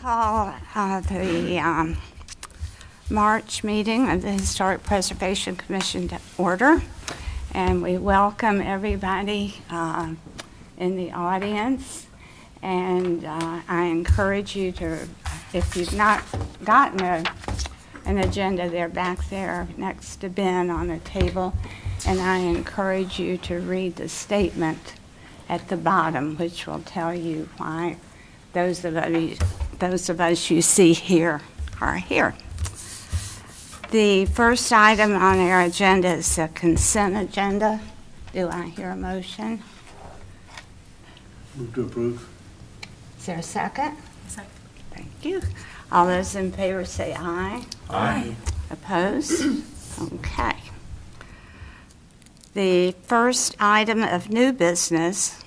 call the March meeting of the Historic Preservation Commission to order, and we welcome everybody in the audience. And I encourage you to, if you've not gotten an agenda, they're back there next to Ben on the table, and I encourage you to read the statement at the bottom, which will tell you why those of us you see here are here. The first item on our agenda is the consent agenda. Do I hear a motion? Move to approve. Is there a second? Second. Thank you. All those in favor say aye. Aye. Opposed? Okay. The first item of new business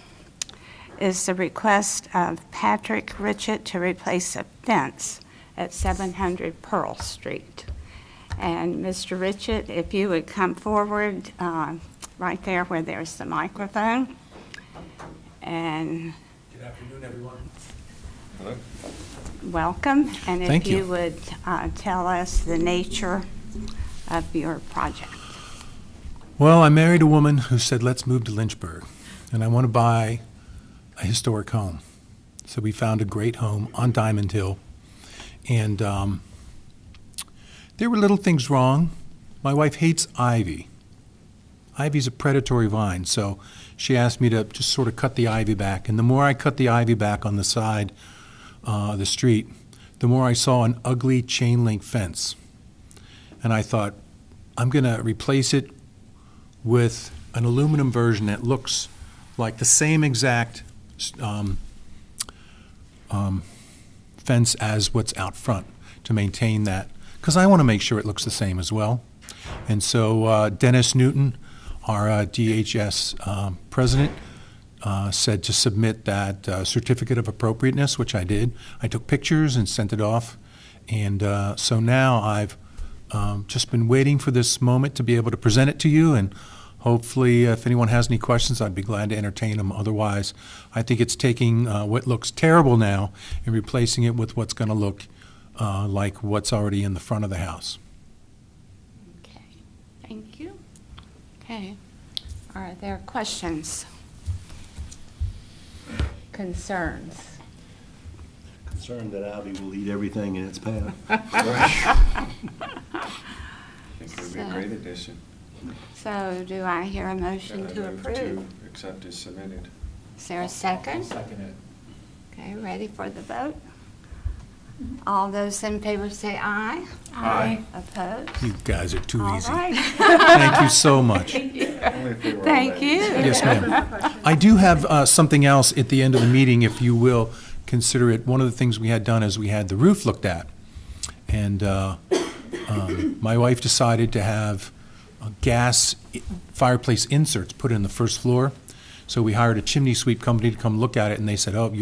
is the request of Patrick Richett to replace a fence at 700 Pearl Street. And Mr. Richett, if you would come forward right there where there's the microphone. And Good afternoon, everyone. Hello. welcome. And if Thank you. you would tell us the nature of your project. Well, I married a woman who said, let's move to Lynchburg, and I want to buy a historic home. So we found a great home on Diamond Hill, and there were little things wrong. My wife hates ivy. Ivy's a predatory vine, so she asked me to just sort of cut the ivy back, and the more I cut the ivy back on the side of the street, the more I saw an ugly chain link fence. And I thought, I'm going to replace it with an aluminum version that looks like the same exact fence as what's out front to maintain that, because I want to make sure it looks the same as well. And so Dennis Newton, our DHS president, said to submit that certificate of appropriateness, which I did. I took pictures and sent it off, and so now I've just been waiting for this moment to be able to present it to you, and hopefully if anyone has any questions, I'd be glad to entertain them. Otherwise, I think it's taking what looks terrible now and replacing it with what's going to look like what's already in the front of the house. Okay, thank you. Okay, are there questions? Concerns? Concerned that Ivy will eat everything in its path. Right. I think it would be a great addition. So do I hear a motion to Move approve? to accept as submitted. Is there a second? Second it. Okay, ready for the vote? All those in favor say aye. Aye. Opposed? You guys are too All easy. right. Thank you so much. Only if they were all Thank ladies. you. Yes, ma'am. I do have something else at the end of the meeting, if you will consider it. One of the things we had done is we had the roof looked at. And my wife decided to have gas fireplace inserts put in the first floor. So we hired a chimney sweep company to come look at it, and they said, oh,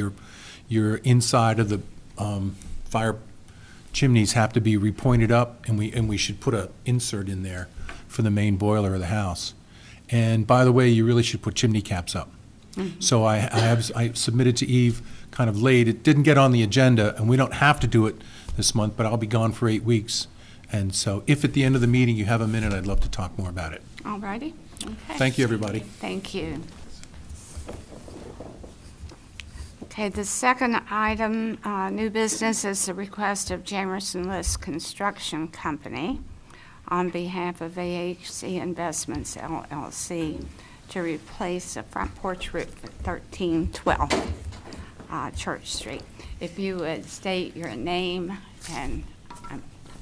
your inside of the fire chimneys have to be repointed up, and we should put an insert in there for the main boiler of the house. And by the way, you really should put chimney caps up. Mm-hmm. So I submitted to Eve kind of late. It didn't get on the agenda, and we don't have to do it this month, but I'll be gone for 8 weeks. And so if at the end of the meeting you have a minute, I'd love to talk more about it. All righty. Okay. Thank you, everybody. Thank you. Okay, the second item, new business, is the request of Jamerson Lewis Construction Company on behalf of AHC Investments LLC to replace the front porch roof at 1312 Church Street. If you would state your name, and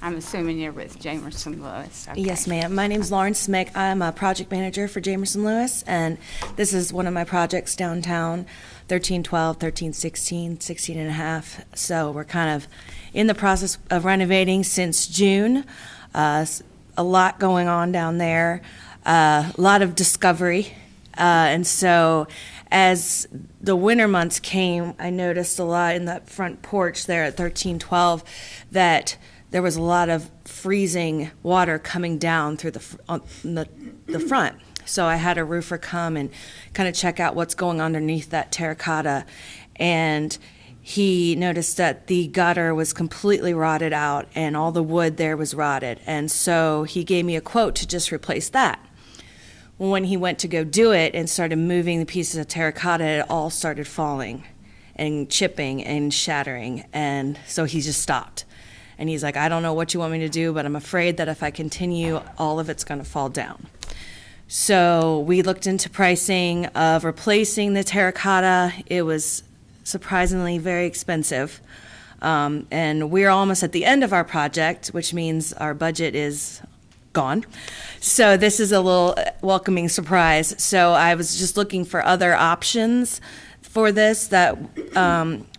I'm assuming you're with Jamerson Lewis. Okay. Yes, ma'am. My name's Lauren Smick. I'm a project manager for Jamerson Lewis, and this is one of my projects downtown, 1312, 1316, 16 and a half. So we're kind of in the process of renovating since June. A lot going on down there, a lot of discovery. And so as the winter months came, I noticed a lot in that front porch there at 1312 that there was a lot of freezing water coming down through the front. So I had a roofer come and kind of check out what's going underneath that terracotta. And he noticed that the gutter was completely rotted out and all the wood there was rotted. And so he gave me a quote to just replace that. When he went to go do it and started moving the pieces of terracotta, it all started falling and chipping and shattering. And so he just stopped. And he's like, I don't know what you want me to do, but I'm afraid that if I continue, all of it's going to fall down. So we looked into pricing of replacing the terracotta. It was surprisingly very expensive. And we're almost at the end of our project, which means our budget is gone. So this is a little welcoming surprise. So I was just looking for other options for this that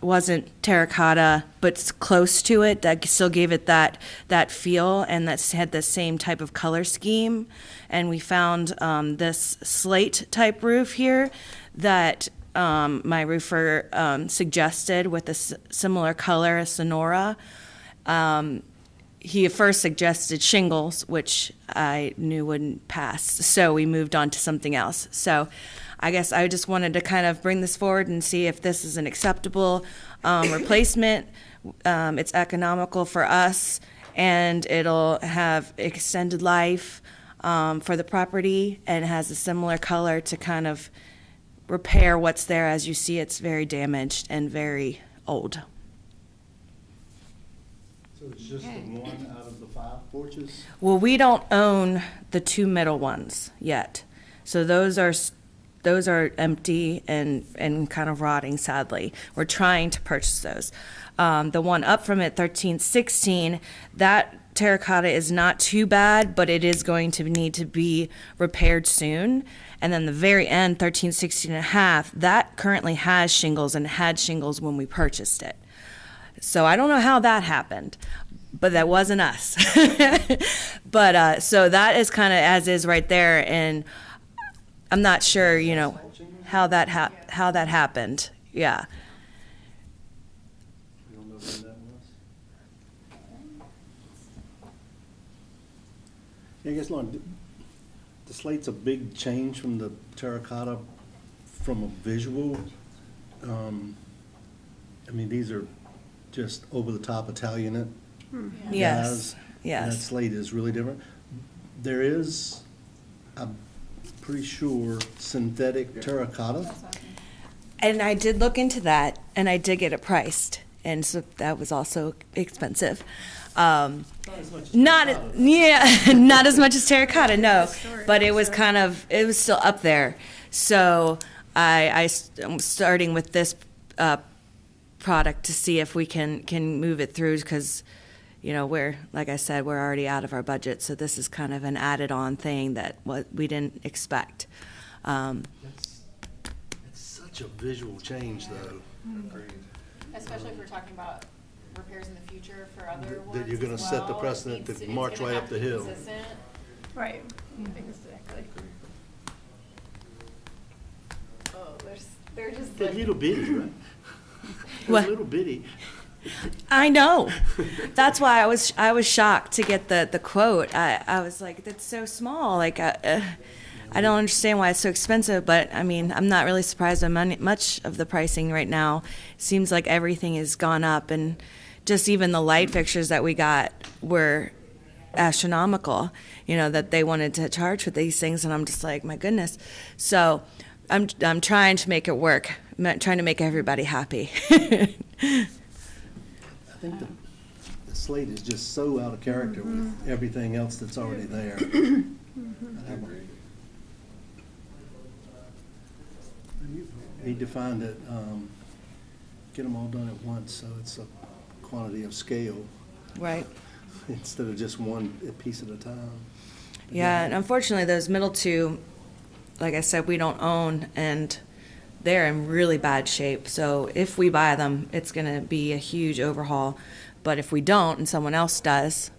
wasn't terracotta, but close to it, that still gave it that feel and that had the same type of color scheme. And we found this slate type roof here that my roofer suggested with a similar color, a Sonora. He first suggested shingles, which I knew wouldn't pass, so we moved on to something else. So I guess I just wanted to kind of bring this forward and see if this is an acceptable replacement. It's economical for us, and it'll have extended life for the property, and has a similar color to kind of repair what's there. As you see, it's very damaged and very old. So it's just the one out of the 5 porches? Well, we don't own the 2 middle ones yet. So those are empty and kind of rotting, sadly. We're trying to purchase those. The one up from it, 1316, that terracotta is not too bad, but it is going to need to be repaired soon. And then the very end, 1316 and a half, that currently has shingles and had shingles when we purchased it. So I don't know how that happened, but that wasn't us. But so that is kind of as is right there, and I'm not sure, how that happened. Yeah. You don't know when that was? Yeah, I guess, Lauren, the slate's a big change from the terracotta from a visual. I mean, these are just over-the-top Italianate Yes. guys. Yes. That slate is really different. There is, I'm pretty sure, synthetic terracotta. And I did look into that, and I did get it priced, and so that was also expensive. Not as much as terracotta, no, but it was it was still up there. So I'm starting with this product to see if we can move it through, because like I said, we're already out of our budget, so this is kind of an added on thing that we didn't expect. It's such a visual change, though. Agreed. Especially if we're talking about repairs in the future for other ones. That you're gonna as set the well. precedent It's to gonna march right have up to the be hill. consistent. Right. Exactly. Oh, they're just They're like, little bitty, right? What? They're little bitty. I know. That's why I was shocked to get the quote. I was like, that's so small. Like, I don't understand why it's so expensive. But I mean, I'm not really surprised by much of the pricing right now. It seems like everything has gone up, and just even the light fixtures that we got were astronomical. That they wanted to charge for these things, and I'm just like, my goodness. So I'm trying to make it work. I'm trying to make everybody happy. I think the slate is just so out of character with everything else that's already there. Need to find it, get them all done at once, so it's a quantity of scale Right. instead of just one piece at a time. Yeah, and unfortunately, those middle 2, like I said, we don't own, and they're in really bad shape. So if we buy them, it's going to be a huge overhaul. But if we don't and someone else does,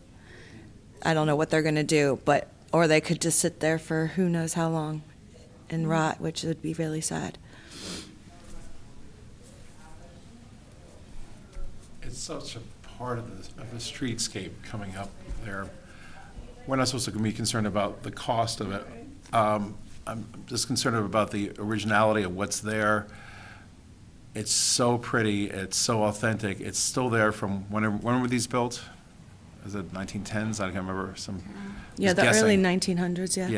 I don't know what they're going to do. Or they could just sit there for who knows how long and rot, which would be really sad. It's such a part of the streetscape coming up there. We're not supposed to be concerned about the cost of it. I'm just concerned about the originality of what's there. it's so pretty, it's so authentic, it's still there from when were these built? Is it 1910s? I can't remember. Yeah, just the guessing. early 1900s, yeah.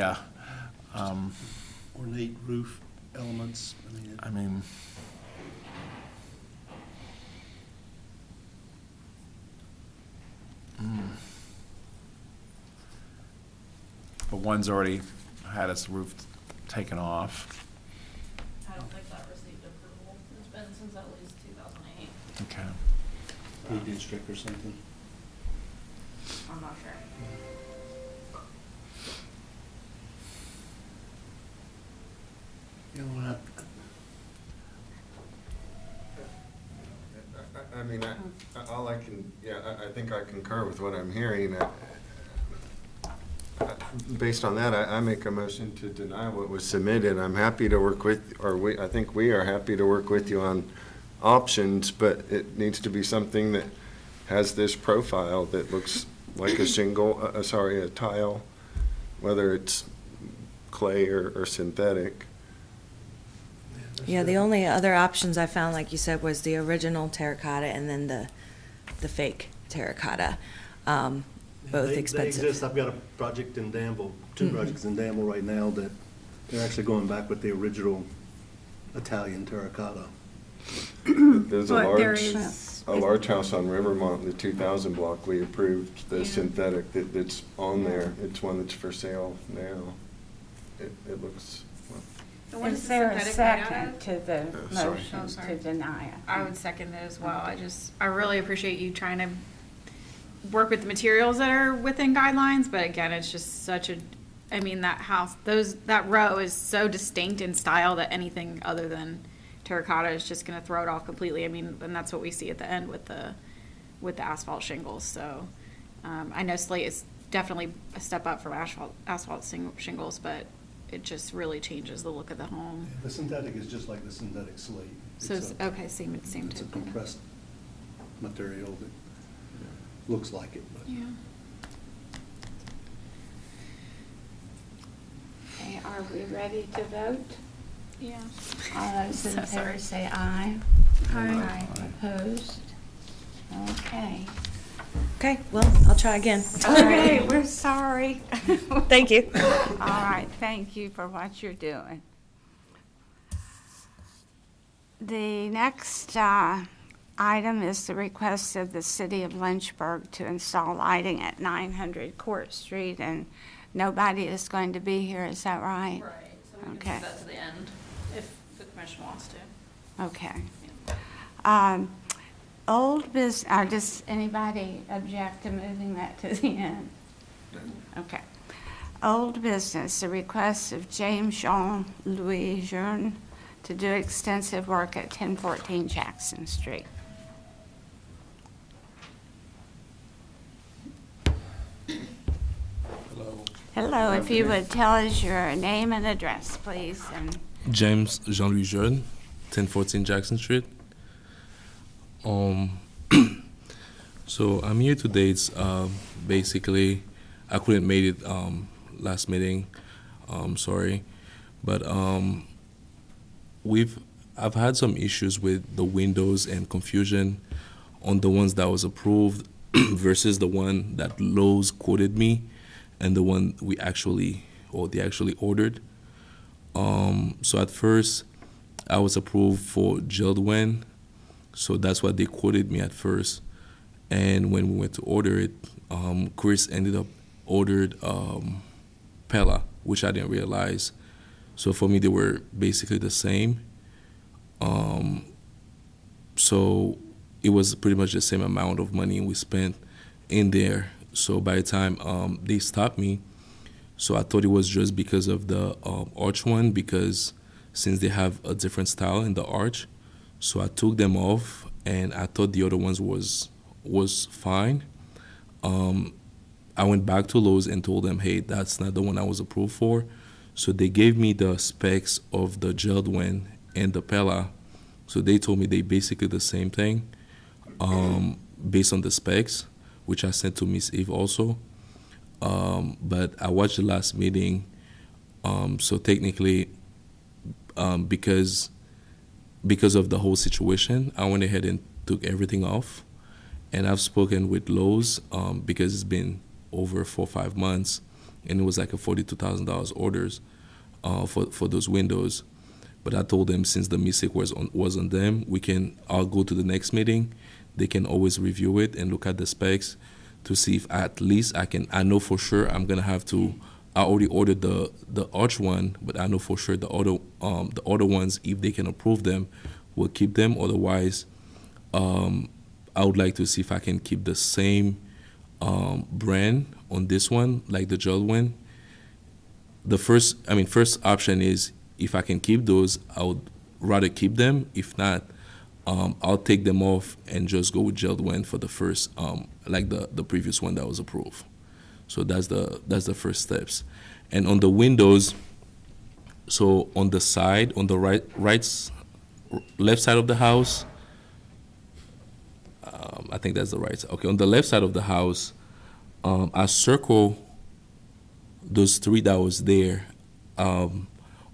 Yeah. Ornate roof elements, I mean, but one's already had its roof taken off. I don't think that received approval. It's been since at least 2008. Okay. heat district or something. I'm not sure. You know what? I mean, all I can, I think I concur with what I'm hearing. Based on that, I make a motion to deny what was submitted. I'm happy to work with, I think we are happy to work with you on options, but it needs to be something that has this profile that looks like a shingle, a tile, whether it's clay or synthetic. Yeah, the only other options I found, like you said, was the original terracotta and then the fake terracotta. Both They expensive. exist. I've got a project in Danville, two projects in Danville right now that they're actually going back with the original Italian terracotta. There's a But there large house on Rivermont, the 2000 block, we approved the Yeah. synthetic that's on there. It's one that's for sale now. It looks, well, The one Is that's there a synthetic made out second of? to the sorry. motion Oh, sorry. to deny it? I would second it as well. I really appreciate you trying to work with the materials that are within guidelines, but again, it's just such a, I mean, that house, that row is so distinct in style that anything other than terracotta is just gonna throw it off completely. I mean, and that's what we see at the end with the asphalt shingles, so. I know slate is definitely a step up from asphalt shingles, but it just really changes the look of the home. The synthetic is just like the synthetic slate. So, It's a- okay, same It's a type. compressed material that looks like it, but. Yeah. Okay, are we ready to vote? Yeah. All those in So favor sorry. say aye. Aye. Opposed? Okay. Okay, well, I'll try again. Okay, we're sorry. Thank you. All right, thank you for what you're doing. The next item is the request of the city of Lynchburg to install lighting at 900 Court Street, and nobody is going to be here, is that right? Right, so we Okay. can do that to the end, if the commission wants to. Okay. Old business, does anybody object to moving that to the end? Okay. Old business, the request of James Jean-Louis Jeune to do extensive work at 1014 Jackson Street. Hello, if you would tell us your name and address, please, and James Jean-Louis Jeune, 1014 Jackson Street. So I'm here today. It's basically I couldn't make it last meeting. Sorry, but I've had some issues with the windows and confusion on the ones that was approved versus the one that Lowe's quoted me, and the one they actually ordered. So at first, I was approved for Jildwen, so that's what they quoted me at first. And when we went to order it, Chris ended up ordered Pella, which I didn't realize. So for me, they were basically the same. So it was pretty much the same amount of money we spent in there. So by the time they stopped me, so I thought it was just because of the arch one, because since they have a different style in the arch, so I took them off, and I thought the other ones was fine. I went back to Lowe's and told them, hey, that's not the one I was approved for. So they gave me the specs of the Jildwen and the Pella. So they told me they basically the same thing based on the specs, which I sent to Miss Eve also. But I watched the last meeting, so technically, because because of the whole situation, I went ahead and took everything off. And I've spoken with Lowe's because it's been over 4 or 5 months, and it was like a $42,000 orders for those windows. But I told them since the mistake was on them, I'll go to the next meeting. They can always review it and look at the specs to see if at least I know for sure I'm gonna have to. I already ordered the arch one, but I know for sure the other ones, if they can approve them, we'll keep them. Otherwise, I would like to see if I can keep the same brand on this one, like the gel one. The first option is if I can keep those, I would rather keep them. If not, I'll take them off and just go with gel one for the first, like the previous one that was approved. So that's the first steps. And on the windows, so on the side, on the left side of the house, I think that's the right side. Okay, on the left side of the house, I circle those 3 that was there. On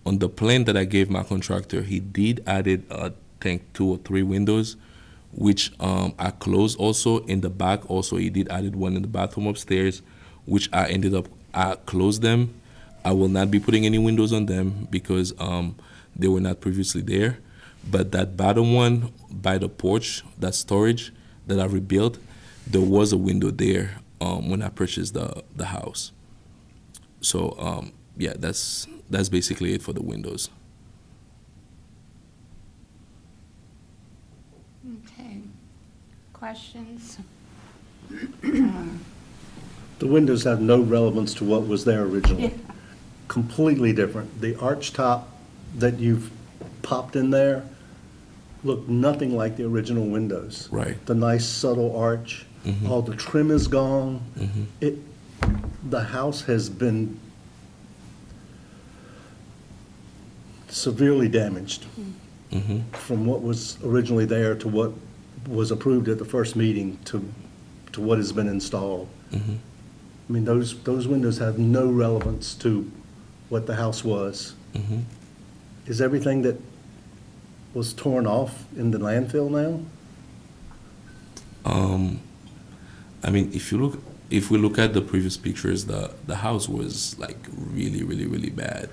the plan that I gave my contractor, he did added, I think, 2 or 3 windows, which I closed also. In the back also, he did added one in the bathroom upstairs, which I closed them. I will not be putting any windows on them because they were not previously there. But that bottom one by the porch, that storage that I rebuilt, there was a window there when I purchased the house. So yeah, that's basically it for the windows. Okay. Questions? The windows have no relevance to what was there originally. Yeah. Completely different. The arch top that you've popped in there look nothing like the original windows. Right. The nice subtle arch, all the trim is gone. The house has been severely damaged from what was originally there to what was approved at the first meeting to what has been installed. I mean, those windows have no relevance to what the house was. Is everything that was torn off in the landfill now? I mean, if we look at the previous pictures, the house was like really, really, really bad.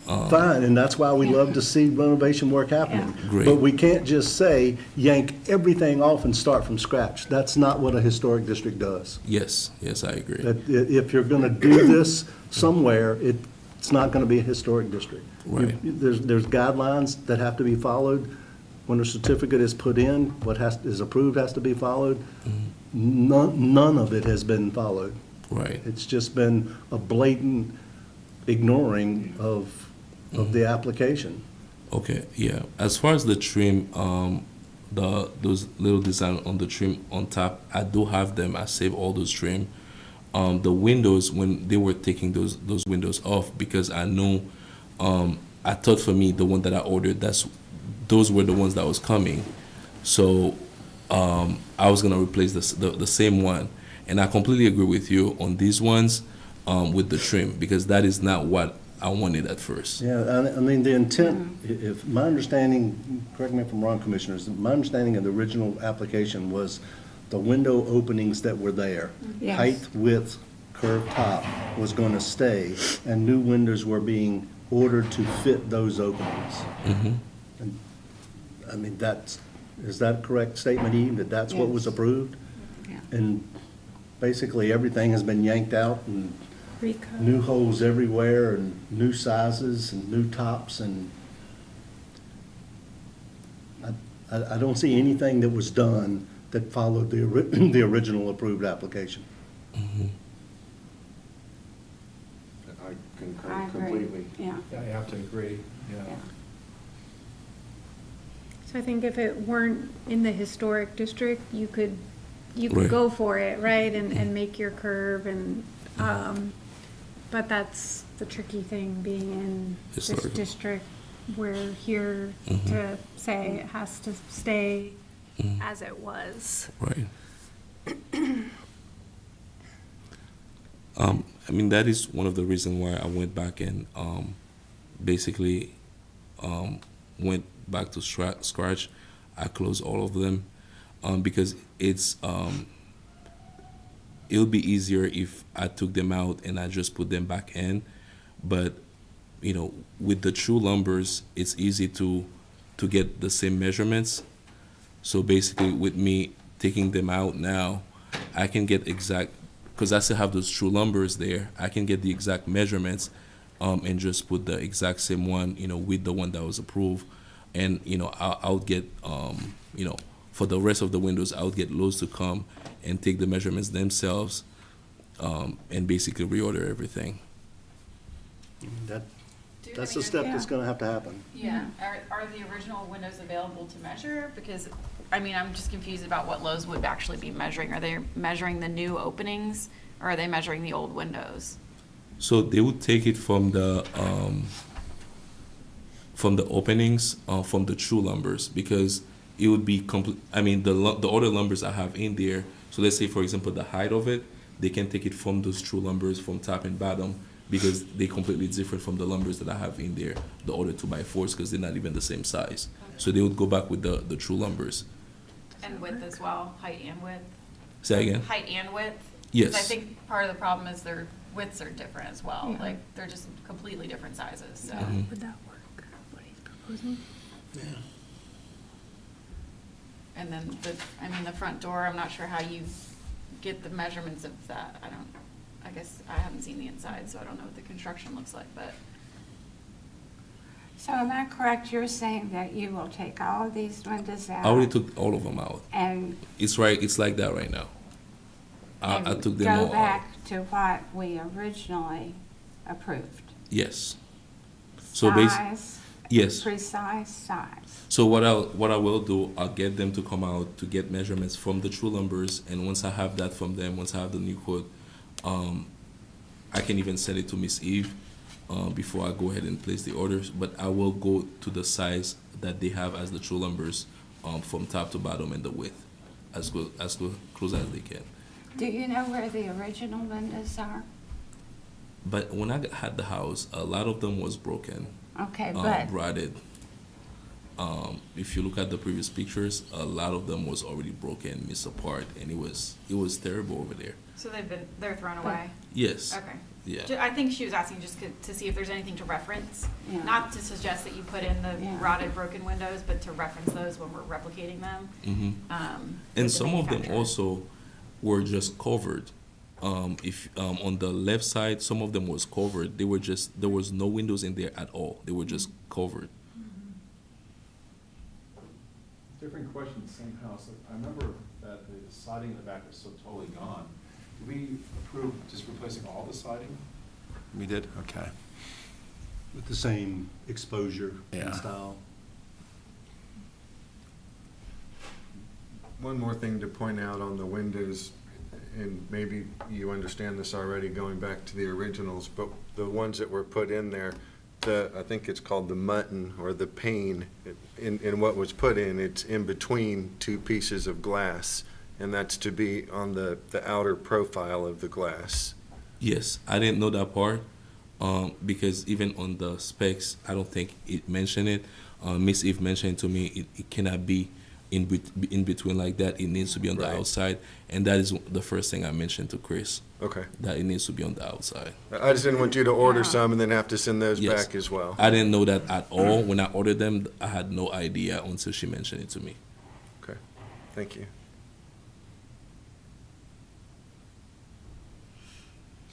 Fine, and that's why we love to see renovation work happening. Yeah. Great. But we can't just say, yank everything off and start from scratch. That's not what a historic district does. Yes, I agree. That if you're gonna do this somewhere, it's not gonna be a historic district. Right. There's guidelines that have to be followed. When a certificate is put in, what is approved has to be followed. None of it has been followed. Right. It's just been a blatant ignoring of the application. Okay, yeah. As far as the trim, those little design on the trim on top, I do have them. I save all those trim. The windows, when they were taking those windows off, because I know, I thought for me the one that I ordered, those were the ones that was coming. So I was gonna replace the same one, and I completely agree with you on these ones with the trim, because that is not what I wanted at first. Yeah, I mean, the intent, if my understanding, correct me if I'm wrong, Commissioners, my understanding of the original application was the window openings that were there. Yes. Height, width, curved top was going to stay, and new windows were being ordered to fit those openings. And, I mean, is that a correct statement, Eve, that that's what was Yes. approved? Yeah. And basically, everything has been yanked out and Recut. new holes everywhere and new sizes and new tops, and I don't see anything that was done that followed the original approved application. I concur I agree. completely. Yeah. Yeah, you have to agree, Yeah. So I think if it weren't in the historic district, you could Right. go for it, right, and make your curve and, but that's the tricky thing, being in this Historic. district. We're here to say it has to stay as it was. Right. I mean, that is one of the reasons why I went back and basically went back to scratch. I close all of them because it'll be easier if I took them out and I just put them back in. But with the true lumbers, it's easy to get the same measurements. So basically, with me taking them out now, I can get exact, because I still have those true lumbers there. I can get the exact measurements and just put the exact same one, with the one that was approved. And I'll get, for the rest of the windows, I'll get Lowe's to come and take the measurements themselves and basically reorder everything. That's the step that's gonna have to happen. Yeah, are the original windows available to measure? Because, I'm just confused about what Lowe's would actually be measuring. Are they measuring the new openings, or are they measuring the old windows? So they would take it from the openings, from the true lumbers, because it would be complete. The other lumbers I have in there. So let's say, for example, the height of it, they can take it from those true lumbers from top and bottom, because they're completely different from the lumbers that I have in there, the other 2x4s, because they're not even the same size. So they would go back with the true lumbers. And width as well, height and width? Say again? Height and width? Yes. 'Cause I think part of the problem is their widths are different as well. Like, they're just completely different sizes, so. Mhm. Would that work, what he's proposing? And then the front door, I'm not sure how you get the measurements of that. I guess I haven't seen the inside, so I don't know what the construction looks like, but. So am I correct, you're saying that you will take all of these windows out? I already took all of them out. And It's like that right now. I took them all go out. back to what we originally approved? Yes. So basically, Size, yes. precise size. So what I will do, I'll get them to come out to get measurements from the true lumbers, and once I have that from them, once I have the new quote, I can even send it to Miss Eve before I go ahead and place the orders. But I will go to the size that they have as the true lumbers from top to bottom and the width, as close as they can. Do you know where the original windows are? But when I had the house, a lot of them was broken, Okay, but rotted. If you look at the previous pictures, a lot of them was already broken, missed apart, and it was terrible over there. So they're thrown away? Yes. Okay. Yeah. I think she was asking just to see if there's anything to reference, Yeah. not to suggest that you put in the Yeah. rotted, broken windows, but to reference those when we're replicating them. Hmm. with And the some of them manufacturer. also were just covered. If on the left side, some of them was covered. There was no windows in there at all. They were just covered. Different question, same house. I remember that the siding in the back was so totally gone. Did we approve just replacing all the siding? We did? Okay. With the same exposure Yeah. and style. One more thing to point out on the windows, and maybe you understand this already going back to the originals, but the ones that were put in there, I think it's called the mutton or the pane, in what was put in, it's in between two pieces of glass, and that's to be on the outer profile of the glass. Yes, I didn't know that part because even on the specs, I don't think it mentioned it. Miss Eve mentioned to me it cannot be in between like that. It needs to be on the Right. outside, and that is the first thing I mentioned to Chris, Okay. that it needs to be on the outside. I just didn't want you to order Yeah. some and then have to send those Yes. back as well. I didn't know that at all. When I ordered them, I had no idea until she mentioned it to me. Okay, thank you.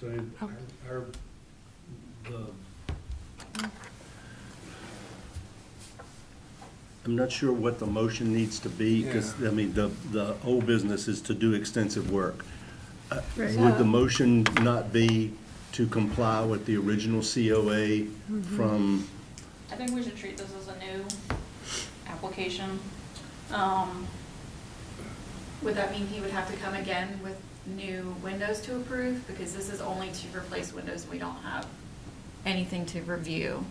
So I'm not sure what the motion needs to be, because, Yeah. the old business is to do extensive work. Would the motion not be to comply with the original COA from, I think we should treat this as a new application. Would that mean he would have to come again with new windows to approve? Because this is only to replace windows, and we don't have anything to review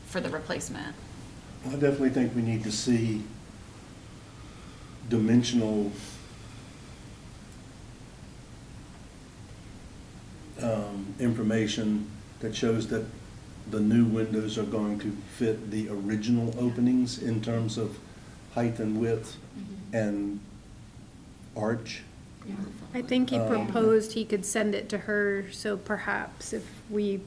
for the replacement. I definitely think we need to see dimensional information that shows that the new windows are going to fit the original openings in terms of height and width and arch? I think he proposed he could send it to her, so perhaps if we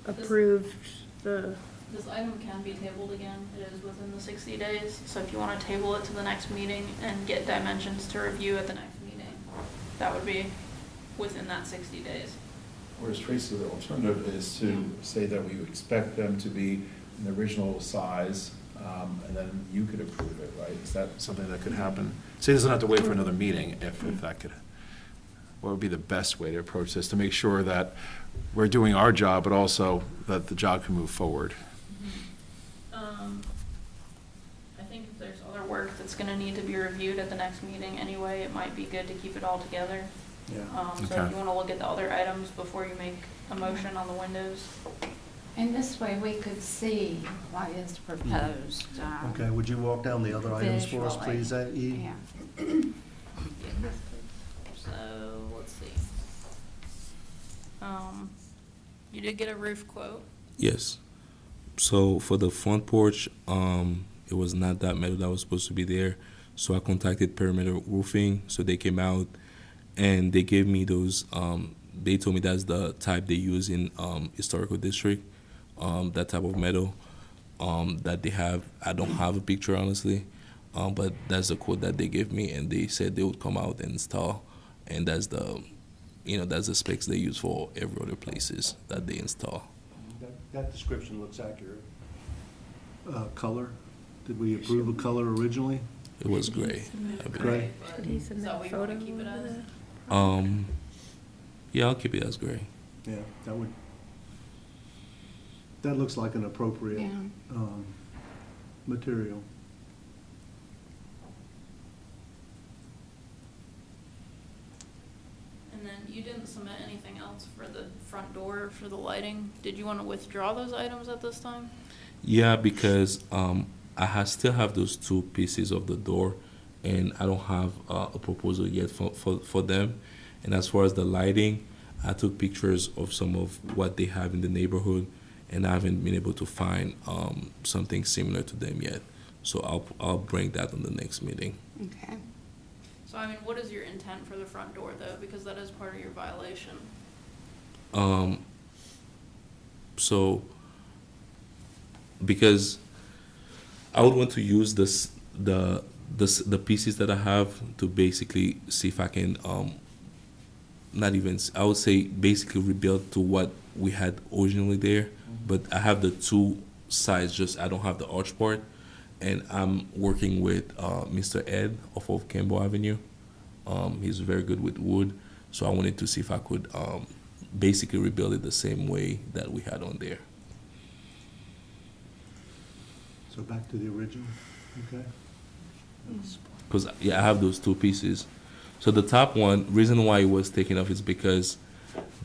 approved the, This item can be tabled again. It is within the 60 days. So if you want to table it to the next meeting and get dimensions to review at the next meeting, that would be within that 60 days. Whereas Tracy, the alternative is to say that we expect them to be in the original size, and then you could approve it, right? Is that something that could happen? So he doesn't have to wait for another meeting if that could, what would be the best way to approach this, to make sure that we're doing our job, but also that the job can move forward? I think if there's other work that's going to need to be reviewed at the next meeting anyway, it might be good to keep it all together. Yeah. So if Okay. you want to look at the other items before you make a motion on the windows. And this way we could see what is proposed. Okay, would you walk down the other items for us, Visually. please, E? Yeah. So, let's see. You did get a roof quote. Yes. So for the front porch, it was not that metal that was supposed to be there. So I contacted Perimeter Roofing, so they came out and they gave me those. They told me that's the type they use in historical district, that type of metal that they have. I don't have a picture honestly, but that's the quote that they gave me, and they said they would come out and install, and that's the, that's the specs they use for every other places that they install. That description looks accurate. Color, did we approve a color originally? It was gray. I believe. Gray? should he send Is that that what you photo want to keep it over as? there? Yeah, I'll keep it as gray. Yeah, that looks like an appropriate Yeah. material. And then you didn't submit anything else for the front door, for the lighting. Did you want to withdraw those items at this time? Yeah, because still have those two pieces of the door, and I don't have a proposal yet for them. And as far as the lighting, I took pictures of some of what they have in the neighborhood, and I haven't been able to find something similar to them yet. So I'll bring that on the next meeting. Okay. So, I mean, what is your intent for the front door, though? Because that is part of your violation. So because I would want to use the pieces that I have to basically see if I can I would say basically rebuild to what we had originally there, but I have the two sides, just I don't have the arch part, and I'm working with Mr. Ed off of Campbell Avenue. He's very good with wood, so I wanted to see if I could basically rebuild it the same way that we had on there. So back to the original, okay? Because I have those two pieces. So the top one, reason why it was taken off is because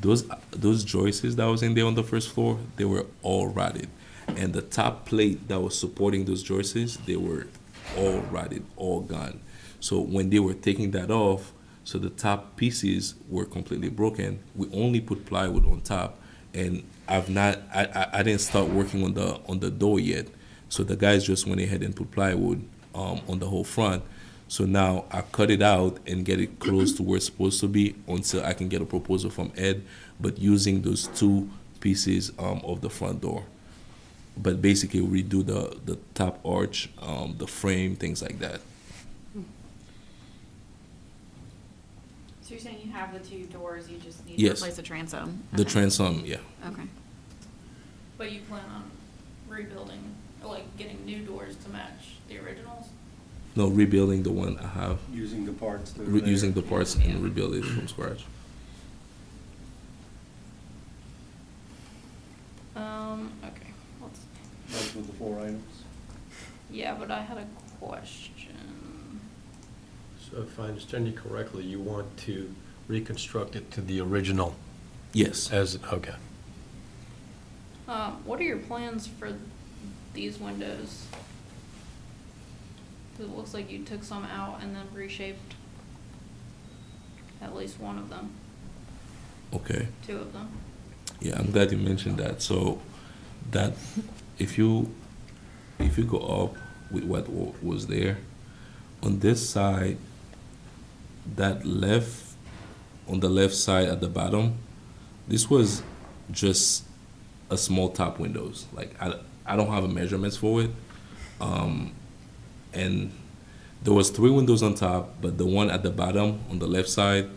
those joists that was in there on the first floor, they were all rotted, and the top plate that was supporting those joists, they were all rotted, all gone. So when they were taking that off, so the top pieces were completely broken. We only put plywood on top, and I didn't start working on the door yet. So the guys just went ahead and put plywood on the whole front. So now I cut it out and get it close to where it's supposed to be until I can get a proposal from Ed, but using those two pieces of the front door. But basically redo the top arch, the frame, things like that. So you're saying you have the two doors, you just need Yes. to replace the transom? The Okay. transom, yeah. Okay. But you plan on rebuilding, or like getting new doors to match the originals? No, rebuilding the one I have. Using the parts that are there. Using the parts and rebuild it from scratch. Okay. Those were the 4 items. Yeah, but I had a question. So if I understand you correctly, you want to reconstruct it to the original Yes. okay. What are your plans for these windows? 'Cause it looks like you took some out and then reshaped at least one of them, Okay. 2 of them. Yeah, I'm glad you mentioned that. So that if you go up with what was there, on this side, on the left side at the bottom, this was just a small top windows. Like I don't have a measurements for it, and there was 3 windows on top, but the one at the bottom on the left side,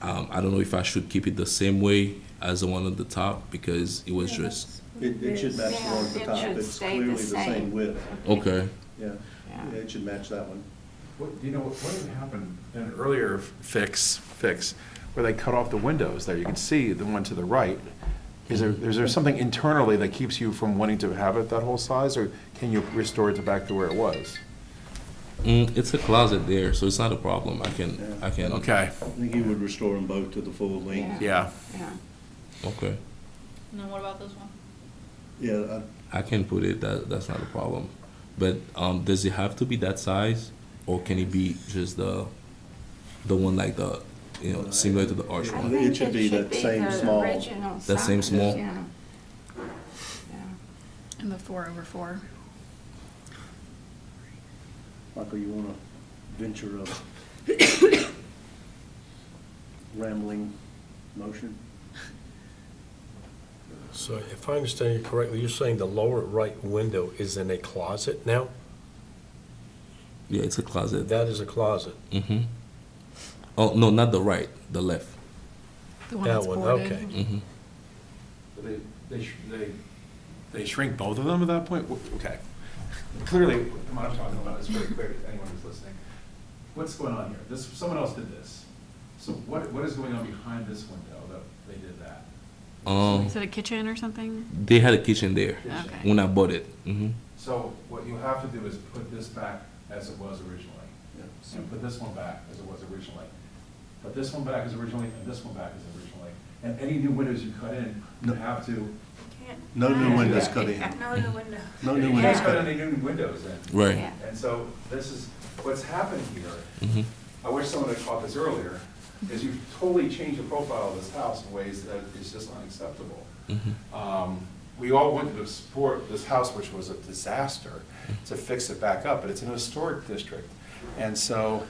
I don't know if I should keep it the same way as the one on the top because it was just. It should match the one at the Yeah, it top. should It's stay clearly the the same. same width. Okay. Yeah, Yeah. yeah, it should match that one. What, do you know, what had happened in an earlier fix, where they cut off the windows there? You can see the one to the right. Is there something internally that keeps you from wanting to have it that whole size, or can you restore it back to where it was? It's a closet there, so it's not a problem. I can. Okay, I think you would restore them both to the full length. yeah. Yeah. Okay. And then what about this one? Yeah, I can put it. That's not a problem. But does it have to be that size, or can it be just the one like the similar to the arch I one? think it should be that same small. Original That same size, small? Yeah. Yeah. And the 4/4. Michael, you want to venture a rambling motion? So if I understand you correctly, you're saying the lower right window is in a closet now? Yeah, it's a closet. That is a closet. Mm-hmm. Oh no, not the right, the left. The one That that's one, boarded. okay. Mm-hmm. They shrink both of them at that point? Okay. Clearly, what I'm talking about is very clear to anyone who's listening. What's going on here? Someone else did this. So what is going on behind this window that they did that? Is it a kitchen or something? They had a kitchen there Okay. when I bought it. Mm-hmm. So what you have to do is put this back as it was originally. And put this one back as it was originally. Put this one back as originally, and this one back as originally. And any new windows you cut in, you have to. No new windows cut in. No new window. No new You windows can't cut cut in. any new windows in. Right. Yeah. And so this is, what's happened here, Mm-hmm. I wish someone had caught this earlier, is you've totally changed the profile of this house in ways that is just unacceptable. Mm-hmm. We all went to support this house, which was a disaster, to fix it back up, but it's an historic district. And so,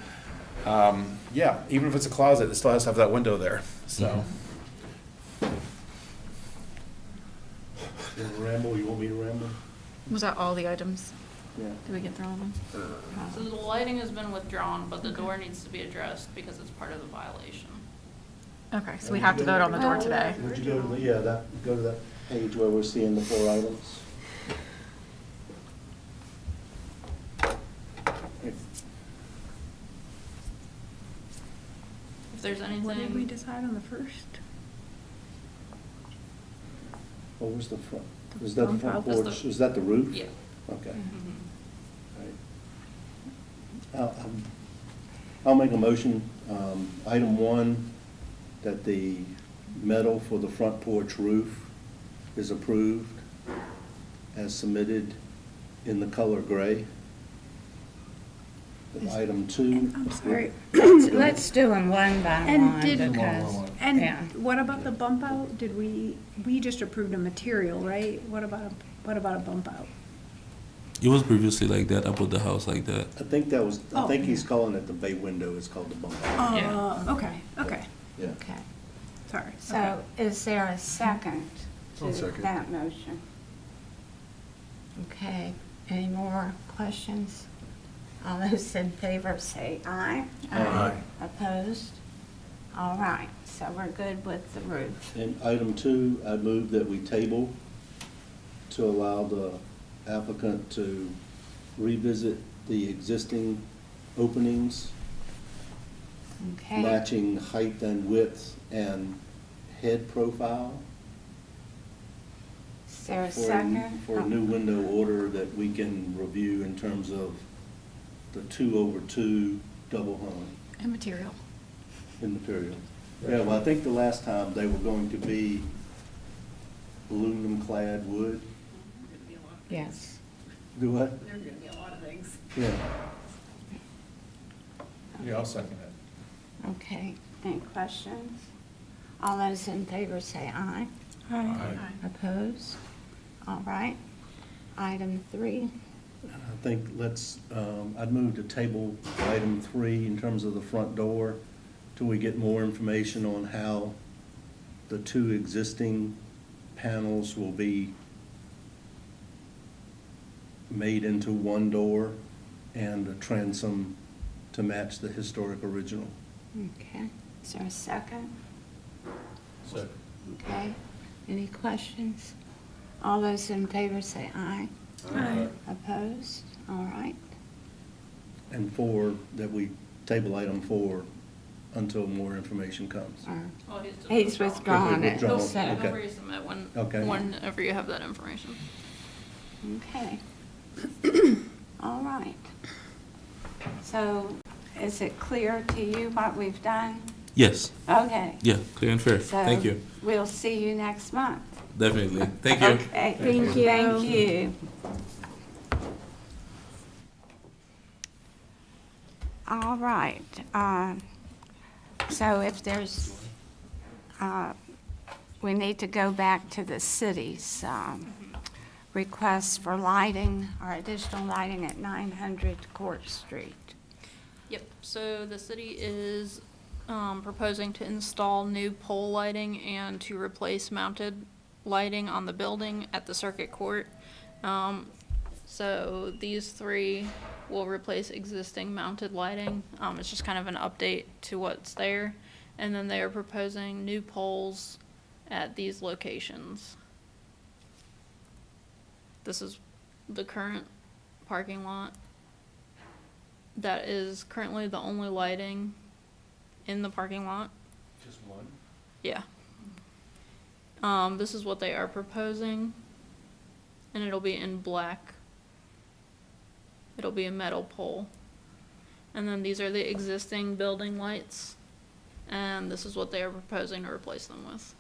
yeah, even if it's a closet, it still has to have that window there, so. You want to ramble? You want me to ramble? Was that all the items? Yeah. Did we get through all of them? So the lighting has been withdrawn, but the door needs to be addressed because it's part of the violation. Okay, so we have to vote on the door today. Would you go to go to that page where we're seeing the 4 items? If there's What did we anything, decide on the first? What was the front? Was that the bump front out. That's porch? the- Was that the roof? yeah. Okay. Mhm. Right. I'll make a motion, item 1, that the metal for the front porch roof is approved as submitted in the color gray. Item 2. I'm sorry. Let's do them one by And one did- because, And yeah. what about the bump out? Did we just approved a material, right? What about a bump out? It was previously like that. I bought the house like that. I think that was, I Oh. think he's calling it the bay window, it's called the bump out. Okay, okay, Yeah. Okay. sorry. So is there a second I'll to second. that motion? Okay, any more questions? All those in favor say aye. Aye. Opposed? All right, so we're good with the roof. And item 2, I move that we table to allow the applicant to revisit the existing openings, Okay, matching height and width and head profile is there a for, second? for a new window order that we can review in terms of the 2/2 double hung And material. in material. Yeah, well, I think the last time they were going to be aluminum clad wood. Yes. Do what? There are gonna be a lot of things. Yeah. Yeah, I'll second it. Okay, any questions? All those in favor say aye. Aye. Opposed? All right. Item 3. I think I'd move to table item 3 in terms of the front door till we get more information on how the 2 existing panels will be made into one door and a transom to match the historic original. Okay. Is there a second? Second. Okay. Any questions? All those in favor say aye. Aye. Opposed? All right. And 4, that we table item 4 until more information comes. Oh, He's withdrawn it. Withdrawn, So- okay. He'll resubmit Okay. whenever you have that information. Okay. All right. So is it clear to you what we've done? Yes. Okay. Yeah, clear and fair. So Thank you. we'll see you next month. Definitely. Thank you. Okay. Thank you. Thank you. All right. So if there's, we need to go back to the city's request for lighting or additional lighting at 900 Court Street. Yep, so the city is proposing to install new pole lighting and to replace mounted lighting on the building at the circuit court. So these 3 will replace existing mounted lighting. It's just kind of an update to what's there. And then they are proposing new poles at these locations. This is the current parking lot. That is currently the only lighting in the parking lot. Just one? Yeah. This is what they are proposing, and it'll be in black. It'll be a metal pole. And then these are the existing building lights, and this is what they are proposing to replace them with.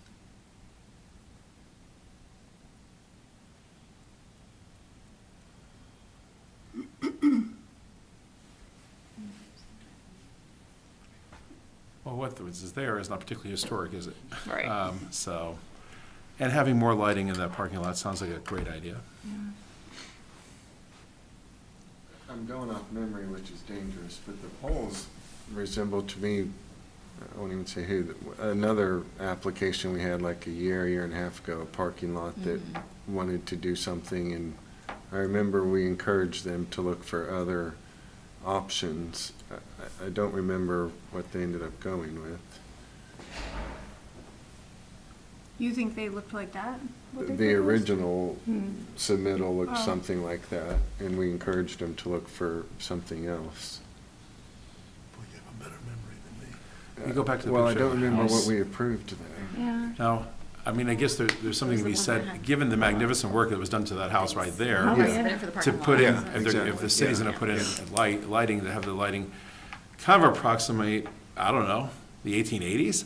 Well, what is there is not particularly historic, is it? Right. So, and having more lighting in that parking lot sounds like a great idea. I'm going off memory, which is dangerous, but the poles resemble to me, I won't even say who, another application we had like a year and a half ago, a parking lot that wanted to do something, and I remember we encouraged them to look for other options. I don't remember what they ended up going with. You think they looked like that? What they The proposed? original submittal looked something like that, and we encouraged them to look for something else. Boy, you have a better memory than me. You go back to the Well, I picture of don't the remember house. what we approved there. Yeah. Now, I mean, I guess there's something to be said, given the magnificent work that was done to that house right there, Oh, yeah. to put in, Yeah, if the city's exactly. gonna put in lighting, to have the lighting kind of approximate, I don't know, the 1880s.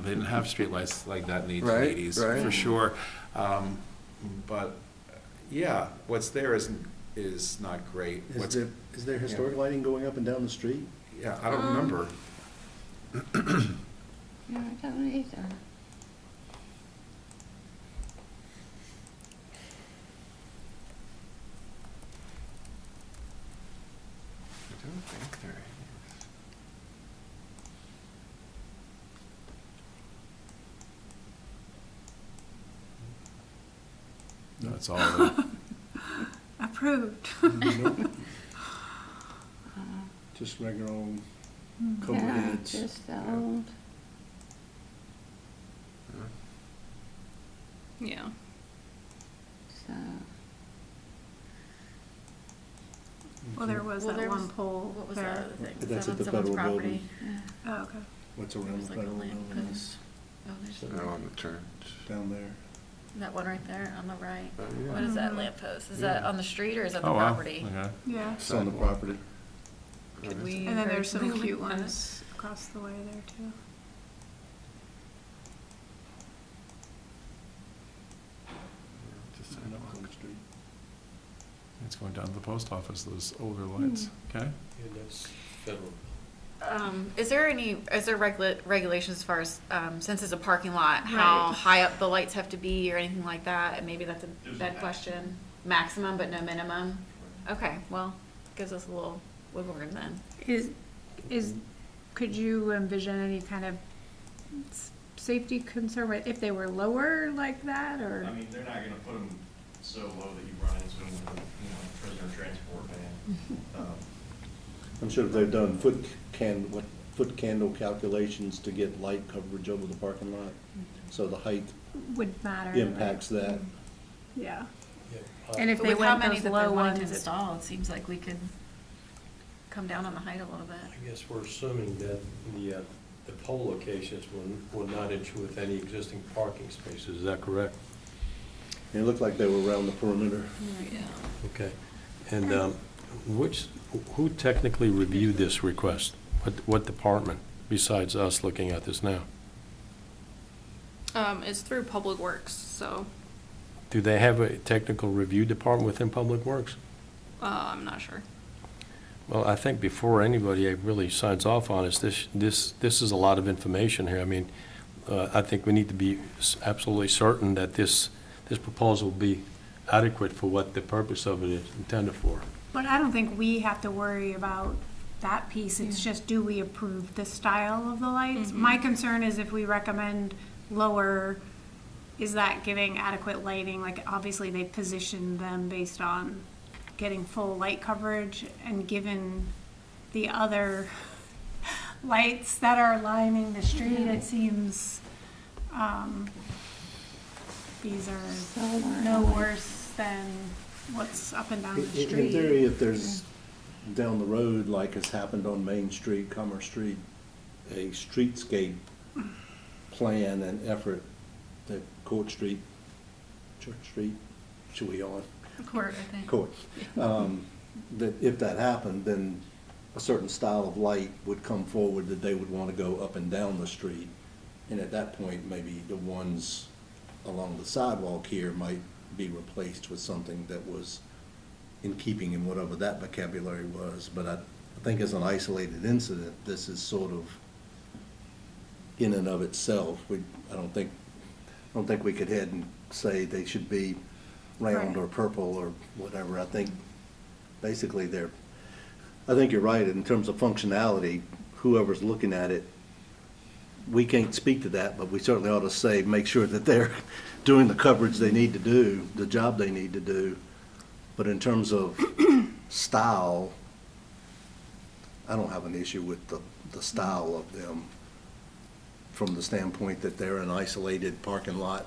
They didn't have streetlights like that in the Right, 1880s, right. for sure. But, yeah, what's there is not great. What's- Is there historic lighting going up and down the street? Yeah, I don't remember. No, I don't either. I don't think there is. No, it's all, Approved. Just regular old cover Yeah, heads. just the old. Yeah. So, Well, there was Well, that there one was- pole What was that there. other thing? Was That's that at on the someone's federal property? Oh, okay. What's There around was the like a federal lamp building? post. Oh, there's No, on the church. Down there. that one right there on the right. Oh, yeah. What is that lamp post? Is that on the street or is that the oh, wow. property? Okay. Yeah. It's on the property. Could we And then there's some encourage cute something like ones across the way there too. Just I know it's on the street. It's going down to the post office, those older lights, okay? And that's federal. Is there regulations as far as, since it's a parking lot, how Right. high up the lights have to be or anything like that? And maybe that's a bad question. Maximum, but no minimum? Okay, well, gives us a little wiggle room then. Could you envision any kind of safety concern if they were lower like that, or? I mean, they're not gonna put them so low that you run into them with a, prisoner transport van. I'm sure they've done foot candle calculations to get light coverage over the parking lot. So the height Would matter. impacts that. Yeah. Yeah. And if But they with how went many those that they're low wanting to ones, install, it seems like we could come down on the height a little bit. I guess we're assuming that the pole locations will not issue with any existing parking spaces, is that correct? It looked like they were around the perimeter. Okay. And who technically reviewed this request? What department, besides us looking at this now? It's through Public Works, so, Do they have a technical review department within Public Works? I'm not sure. Well, I think before anybody really signs off on this is a lot of information here. I mean, I think we need to be absolutely certain that this proposal will be adequate for what the purpose of it is intended for. but I don't think we have to worry about that piece. It's just, do we approve the style of the lights? My concern is if we recommend lower, is that giving adequate lighting? Like, obviously, they position them based on getting full light coverage, and given the other lights that are lining the street, it seems these are no worse than what's up and down the In street. theory, if there's down the road, like has happened on Main Street, Commerce Street, a streetscape plan and effort that Court Street, Church Street, should we on? Court, I think. Court. That if that happened, then a certain style of light would come forward that they would want to go up and down the street. And at that point, maybe the ones along the sidewalk here might be replaced with something that was in keeping in whatever that vocabulary was. But I think as an isolated incident, this is sort of in and of itself. I don't think we could head and say they should be round or purple or whatever. I think basically I think you're right in terms of functionality. Whoever's looking at it, we can't speak to that, but we certainly ought to say, make sure that they're doing the coverage they need to do, the job they need to do. But in terms of style, I don't have an issue with the style of them from the standpoint that they're an isolated parking lot,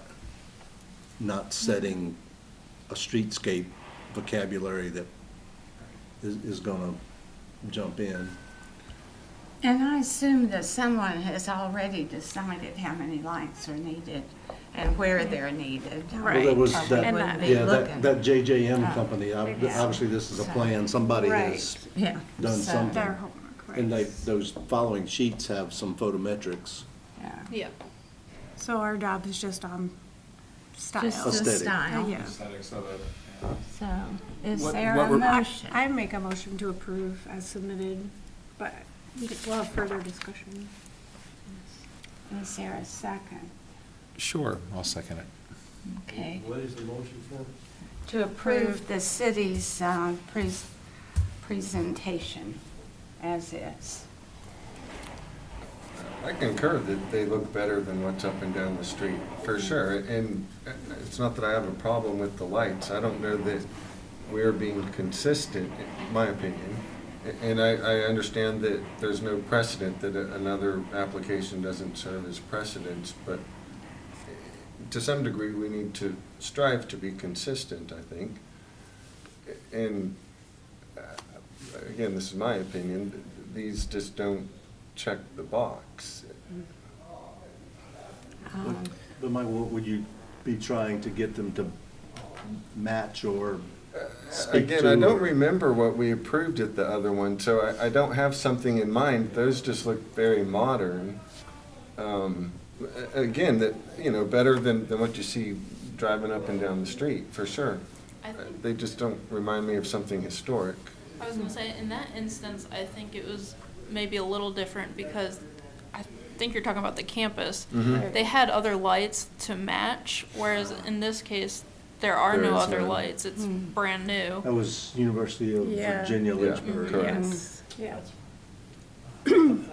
not setting a streetscape vocabulary that is gonna jump in. And I assume that someone has already decided how many lights are needed and where they're needed. Right. Well, there was Probably that, wouldn't be yeah, looking. that JJM Oh, company, yeah. obviously this is a plan, somebody Right, has yeah. done So, something. Their homework, right. And those following sheets have some photometrics. yeah. Yeah. So our job is just on style. Just the Aesthetic. style. Yeah. Aesthetics of it. So, is What- there what a we're- motion? I make a motion to approve as submitted, but we'll have further discussion. Is there a second? Sure, I'll second it. Okay. What is the motion for? To approve the city's presentation as is. I concur that they look better than what's up and down the street, for sure. And it's not that I have a problem with the lights. I don't know that we're being consistent, in my opinion. And I understand that there's no precedent, that another application doesn't serve as precedence, but to some degree, we need to strive to be consistent, I think. And again, this is my opinion, these just don't check the box. But Mike, would you be trying to get them to match or speak to? Again, I don't remember what we approved at the other one, so I don't have something in mind. Those just look very modern. Again, that, better than what you see driving up and down the street, for sure. I think- They just don't remind me of something historic. I was gonna say, in that instance, I think it was maybe a little different because I think you're talking about the campus. Mhm. They had other lights to match, whereas in this case, there are There no is other none. lights. It's brand new. That was University of Yeah. Virginia, Yeah, Lynchburg. correct. Yes, yeah.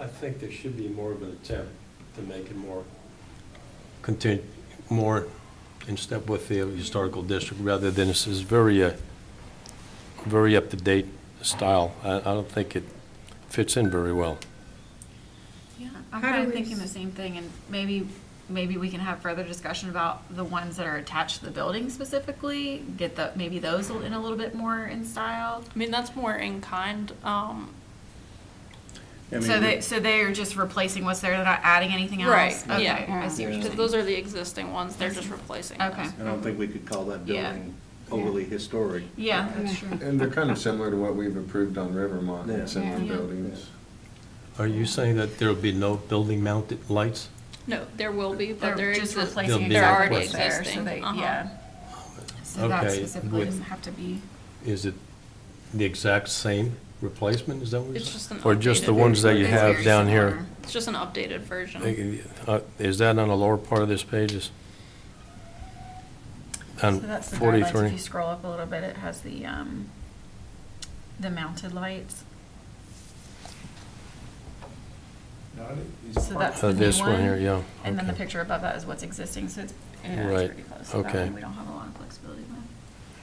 I think there should be more of an attempt to make it more in step with the historical district, rather than this is very up-to-date style. I don't think it fits in very well. Yeah, I'm How do kind of we thinking the same thing, and maybe we can have further discussion about the ones that are attached to the building specifically, maybe those in a little bit more in style. I mean, that's more in kind. I mean, So they are just replacing what's there, they're not adding anything else? Right, Okay, yeah. I see what you're Because saying. those are the existing ones, they're just replacing those. Okay. I don't think we could call that Yeah. building overly historic. Yeah, that's true. And they're kind of similar to what we've approved on Rivermont Yeah. and similar Yeah. buildings. Are you saying that there'll be no building-mounted lights? No, there will be, but They're they're just They'll replacing be they're exactly already what's there, so existing. they, Uh-huh. yeah. So that Okay, specifically with- doesn't have to be. Is it the exact same replacement, is that what you're It's saying? just an Or just the updated ones that you It's have very down here? similar. It's just an updated version. Is that on the lower part of this page? On So that's the guidelines. If 43? you scroll up a little bit, it has the mounted lights. So that's the new This one here, yeah. And then the okay. picture above that is what's existing, so it's, yeah, it's Right, pretty close. So that okay. one we don't have a lot of flexibility with.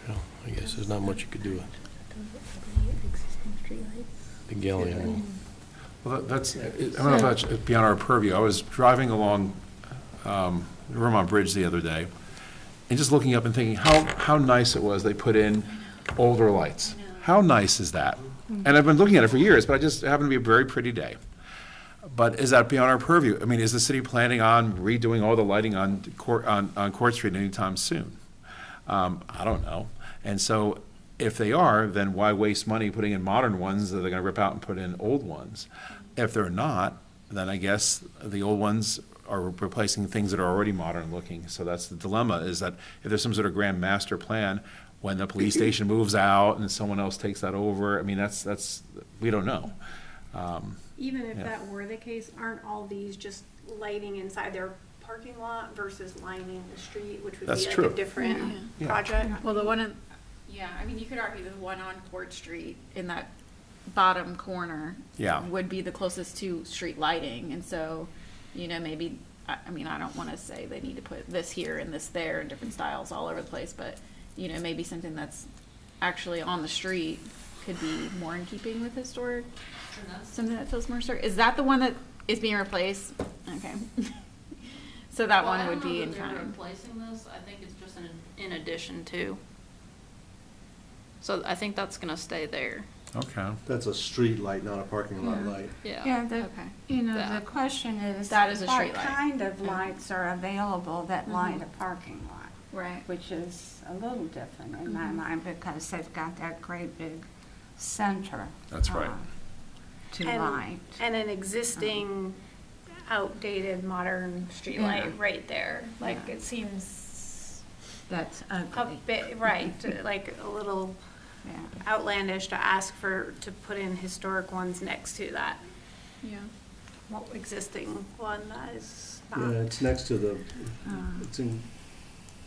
Yeah, I guess there's not much you could do with the galleon. Well, that's, I don't know if that's beyond our purview. I was driving along Vermont Bridge the other day, and just looking up and thinking how nice it was they put in older lights. How nice is that? And I've been looking at it for years, but it just happened to be a very pretty day. But is that beyond our purview? I mean, is the city planning on redoing all the lighting on Court Street anytime soon? I don't know. And so if they are, then why waste money putting in modern ones that they're gonna rip out and put in old ones? If they're not, then I guess the old ones are replacing things that are already modern looking. So that's the dilemma, is that if there's some sort of grand master plan, when the police station moves out and someone else takes that over, I mean, that's, we don't know. Even if Yeah. that were the case, aren't all these just lighting inside their parking lot versus lining the street, which would That's be like true. a different Yeah. project? Well, the one in, yeah, I mean, you could argue the one on Court Street in that bottom corner. Yeah. Would be the closest to street lighting, and so, maybe, I mean, I don't wanna say they need to put this here and this there in different styles all over the place, but, maybe something that's actually on the street could be more in keeping with historic, something that feels more historic. Is that the one that is being replaced? Okay. So that one would be in They're kind. replacing this, I think it's just in addition to. So I think that's gonna stay there. Okay. That's a street light, not a parking lot Yeah. light. Yeah, the Okay. the That. question is. That is a street What light. kind of lights are available that light a parking lot? Right. Which is a little different in my mind because they've got that great big center. That's right. To And- light. And an existing outdated modern streetlight Yeah. right there. Like, Yeah. it seems That's a ugly. bit, right, like a little Yeah. outlandish to ask to put in historic ones next to that Yeah. existing one that is Yeah, not. it's next to the, it's in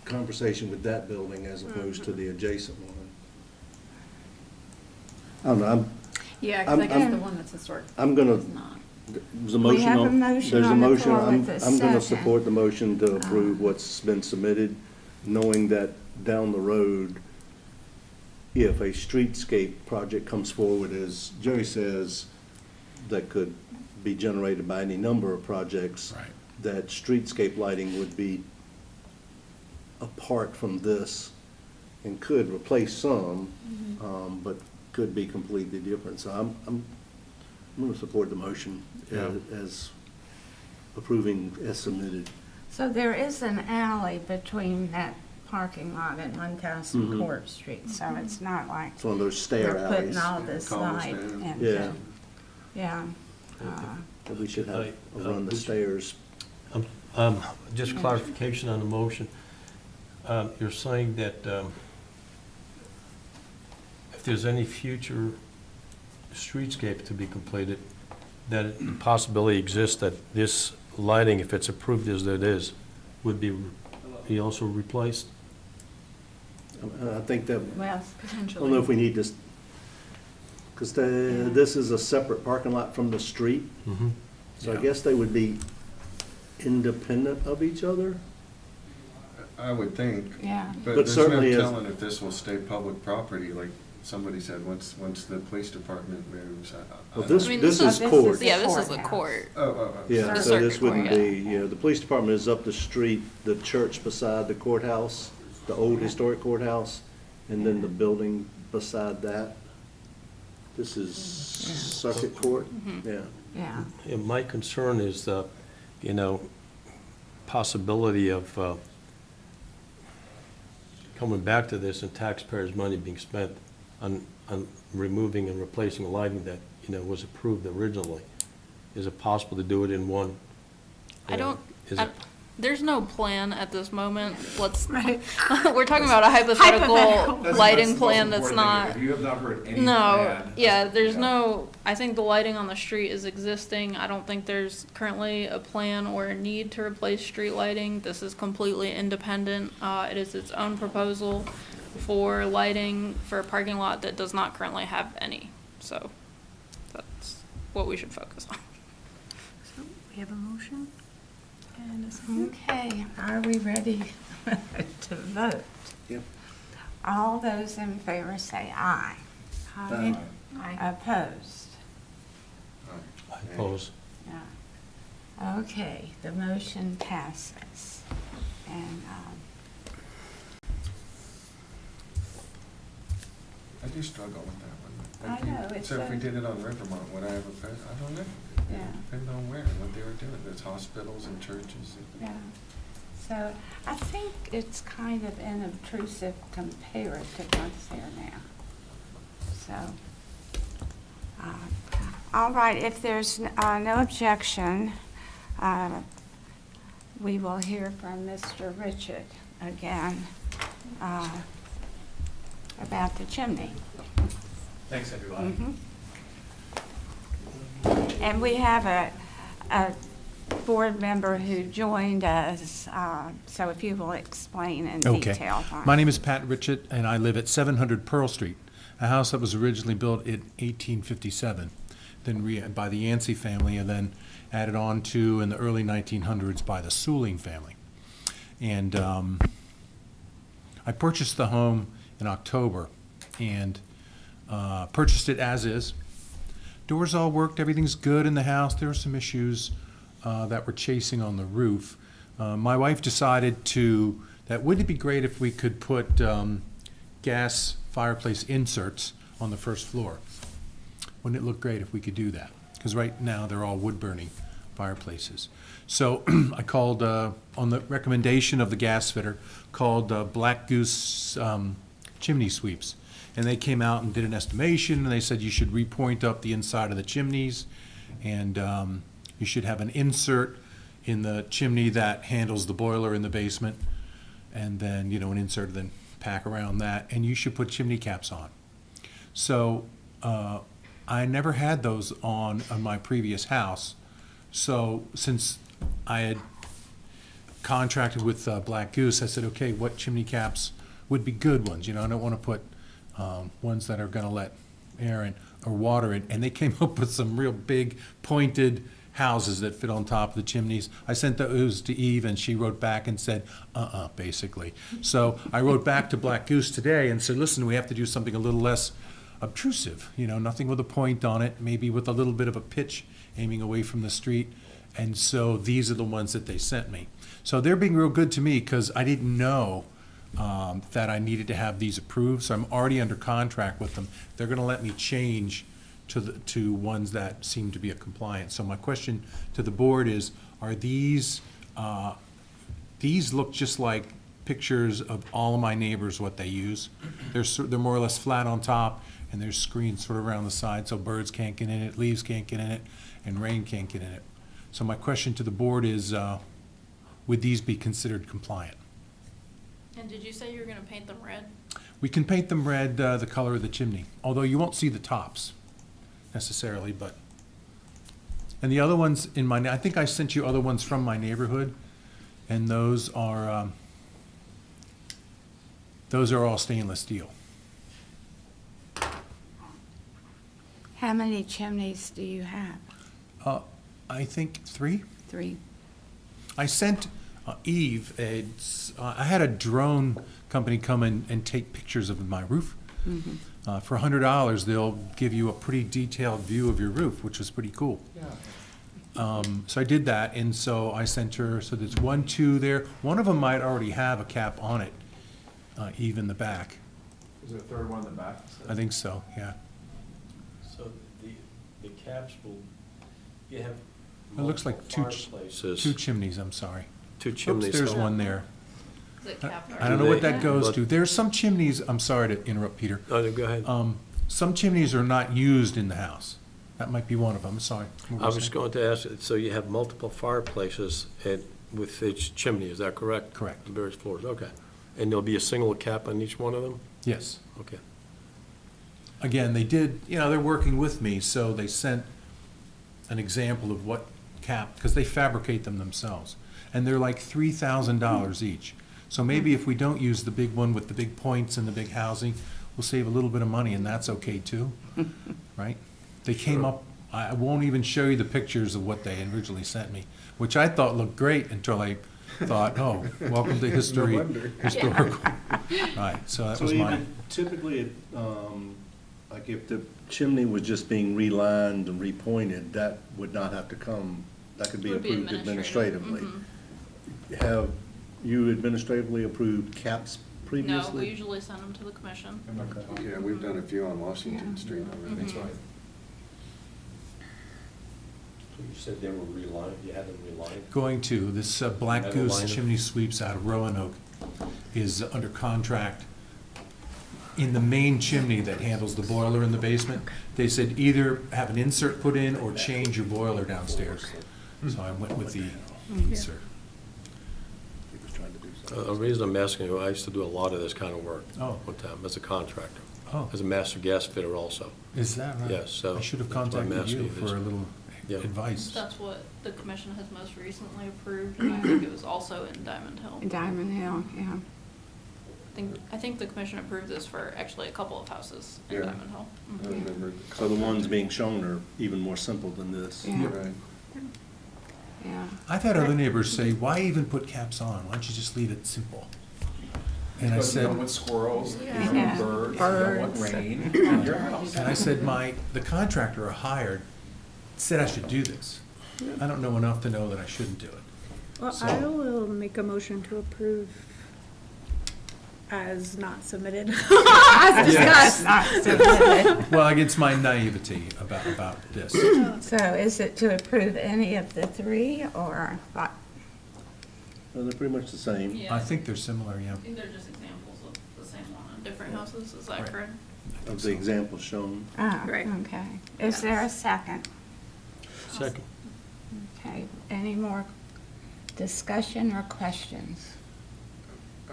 conversation with that building as opposed to the adjacent one. I don't know, Yeah, because I guess I'm- the one that's historic I'm gonna, is not. there's a motion have a on, motion there's a on the motion, floor I'm, with a I'm gonna second. support the motion to approve what's been submitted, knowing that down the road, if a streetscape project comes forward, as Jerry says, that could be generated by any number of projects. Right. That streetscape lighting would be apart from this and could replace some, but could be completely different. So I'm gonna support the motion Yeah. as approving as submitted. So there is an alley between that parking lot and 1,000 Mhm. Court Street, so it's not like It's one of those stair they're putting alleys. all this light Cobblestone. into. Yeah. Yeah. That we should have run the Would you- stairs. Just clarification on the motion. You're saying that if there's any future streetscape to be completed, that the possibility exists that this lighting, if it's approved as it is, would be also replaced? I think that, Well, I don't know if we need this, because this is a separate parking lot from the street. Mm-hmm. So I guess they would be independent of each other? I would think. yeah. But But there's certainly no is- telling if this will stay public property, like somebody said, once the police department moves. Well, this, I mean, this this is is- court. Yeah, this is the Courthouse. court. Oh. Yeah, The so this circuit court, wouldn't yeah. be, you know, the police department is up the street, the church beside the courthouse, the old historic courthouse, and then the building beside that. This is circuit court, yeah. Yeah. Yeah, my concern is the, you know, possibility of coming back to this and taxpayers' money being spent on removing and replacing lighting that, you know, was approved originally. Is it possible to do it in one? I don't, Is I- it- there's no plan at this moment. Let's, Right. we're talking about a hypothetical Hypothetical. lighting plan that's not. If you have not heard any No, plan. yeah, there's no, I think the lighting on the street is existing. I don't think there's currently a plan or a need to replace street lighting. This is completely independent. It is its own proposal for lighting for a parking lot that does not currently have any. So that's what we should focus on. So we have a motion and a second. Okay, are we ready to vote? Yep. All those in favor say aye. Aye. Opposed? I oppose. No. Okay, the motion passes. And, I do struggle with that one. I know, it's So if we a- did it on Rivermont, would I have a, I don't know. Yeah. It depends on where, and what they were doing. There's hospitals and churches. yeah. So I think it's kind of inobtrusive compared to what's there now. So, all right, if there's no objection, we will hear from Mr. Richard again about the chimney. Thanks, everybody. Mhm. And we have a board member who joined us, so if you will explain in Okay. detail. My name is Pat Richett, and I live at 700 Pearl Street, a house that was originally built in 1857, then by the Yancey family, and then added on to in the early 1900s by the Suling family. And I purchased the home in October, and purchased it as is. Doors all worked, everything's good in the house. There were some issues that were chasing on the roof. My wife decided that wouldn't it be great if we could put gas fireplace inserts on the first floor? Wouldn't it look great if we could do that? Because right now they're all wood-burning fireplaces. So I called, on the recommendation of the gas fitter, called Black Goose Chimney Sweeps. And they came out and did an estimation, and they said you should repoint up the inside of the chimneys, and you should have an insert in the chimney that handles the boiler in the basement, and then, you know, an insert then pack around that, and you should put chimney caps on. So I never had those on my previous house. So since I had contracted with Black Goose, I said, okay, what chimney caps would be good ones? You know, I don't want to put ones that are going to let air in or water in. And they came up with some real big pointed houses that fit on top of the chimneys. I sent those to Eve, and she wrote back and said, basically. So I wrote back to Black Goose today and said, listen, we have to do something a little less obtrusive, you know, nothing with a point on it, maybe with a little bit of a pitch aiming away from the street. And so these are the ones that they sent me. So they're being real good to me because I didn't know that I needed to have these approved. So I'm already under contract with them. They're going to let me change to ones that seem to be a compliance. So my question to the board is, are these look just like pictures of all of my neighbors, what they use? They're more or less flat on top, and there's screens sort of around the side so birds can't get in it, leaves can't get in it, and rain can't get in it. So my question to the board is, would these be considered compliant? And did you say you were gonna paint them red? We can paint them red, the color of the chimney, although you won't see the tops necessarily, but And the other ones in my, I think I sent you other ones from my neighborhood, and those are all stainless steel. How many chimneys do you have? I think 3. 3. I sent Eve, I had a drone company come in and take pictures of my roof. For $100, they'll give you a pretty detailed view of your roof, which was pretty cool. So I did that, and so I sent her, so there's 1, 2 there. One of them might already have a cap on it, Eve in the back. Is there a third one in the back? I think so, yeah. So the caps will, you have It looks like multiple two fireplaces, chimneys, I'm sorry. 2 chimneys. Oops, there's so- one there. Is it capped I don't know what that goes But- to. There's some chimneys, I'm sorry to interrupt, Peter. Oh, go ahead. Some chimneys are not used in the house. That might be one of them, sorry. What were I you was saying? going to ask, so you have multiple fireplaces with each chimney, is that correct? Correct. Various floors, okay. And there'll be a single cap on each one of them? Yes. Okay. Again, they did, they're working with me, so they sent an example of what cap, because they fabricate them themselves. And they're like $3,000 each. So maybe if we don't use the big one with the big points and the big housing, we'll save a little bit of money, and that's okay too, right? They came up, I won't even show you the pictures of what they originally sent me, which I thought looked great until I thought, oh, welcome to history, historical. Right, so that So was mine. even typically, like if the chimney was just being relined and repointed, that would not have to come, that could be Would be approved administrative. administratively. Have you administratively approved caps No, previously? we usually send them to the commission. Yeah, we've done a few on Washington Street already. That's right. So you said they were relined, you had them relined? Going to, this Black Metal Goose liner. chimney sweeps out of Roanoke is under contract. In the main chimney that handles the boiler in the basement, they said either have an insert put in or change your boiler downstairs. So I went with the insert. He was trying to do something. The reason I'm asking you, I used to do a lot of this kind of work. Oh. One time, as a contractor, Oh, as a master gas fitter also. is that right? Yes, so I should have that's why I'm contacted you asking you for a this. little Yeah. advice. That's what the commission has most recently approved, and I think it was also in Diamond Hill. Diamond Hill, yeah. I think the commission approved this for actually a couple of houses in Yeah. Diamond Hill. I remember. So the ones being shown are even more simple than this. Yeah. Right. Yeah. I've had other neighbors say, why even put caps on? Why don't you just leave it simple? And I Because you don't said, want squirrels, you don't Yeah. want birds, you don't want Birds. rain in your house. and I said, the contractor I hired said I should do this. I don't know enough to know that I shouldn't do it. Well, So- I will make a motion to approve as not submitted. As discussed. Not submitted. Well, against my naivety about this. So is it to approve any of the 3 or what? Well, they're pretty much the same. Yeah. I think they're similar, yeah. I think they're just examples of the same one in different houses, is that Right. correct? Of the examples shown. Ah, Right. okay. Is there a second? Second. Okay, any more discussion or questions?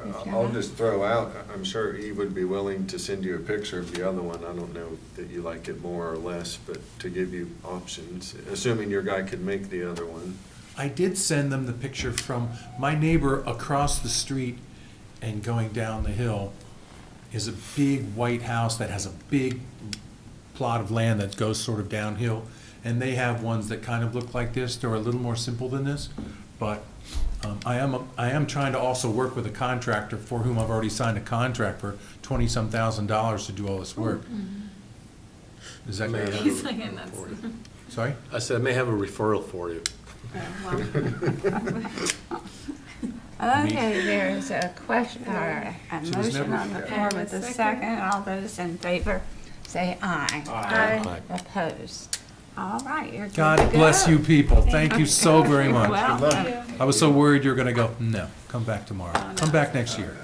If I'll not- just throw out, I'm sure Eve would be willing to send you a picture of the other one. I don't know that you like it more or less, but to give you options, assuming your guy could make the other one. I did send them the picture from my neighbor across the street and going down the hill is a big white house that has a big plot of land that goes sort of downhill. And they have ones that kind of look like this. They're a little more simple than this. But I am trying to also work with a contractor for whom I've already signed a contract for $20-some thousand to do all this work. Is that May good? have a He's saying referral that's- for you. Sorry? I said, I may have a referral for you. Okay, there's a question, or a She was motion never- on the floor with a second. All those in favor, say aye. Aye. Opposed? All right, you're good to God bless go. you people. Thank you so very much. Welcome. I was so worried you were gonna go, no, come back tomorrow. Come back next year.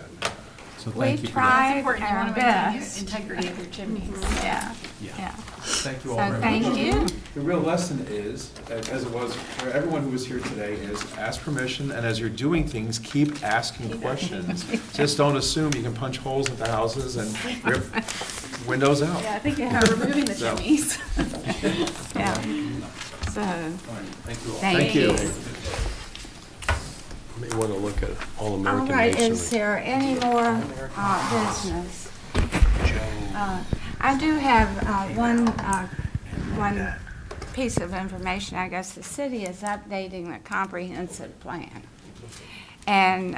So We thank you for that. tried It's important, you our want to maintain best. the integrity of your chimneys. Yeah, Yeah. yeah. Thank you all So very much. thank you. The real lesson is, as it was for everyone who was here today, is ask permission, and as you're doing things, keep asking questions. Just don't assume you can punch holes into houses and rip windows out. Yeah, I think you're removing the So- chimneys. Yeah. So, Thank you all. thank you. You may want to look at All All-American right, is Masonry. there any more business? I do have one piece of information. I guess the city is updating the comprehensive plan. And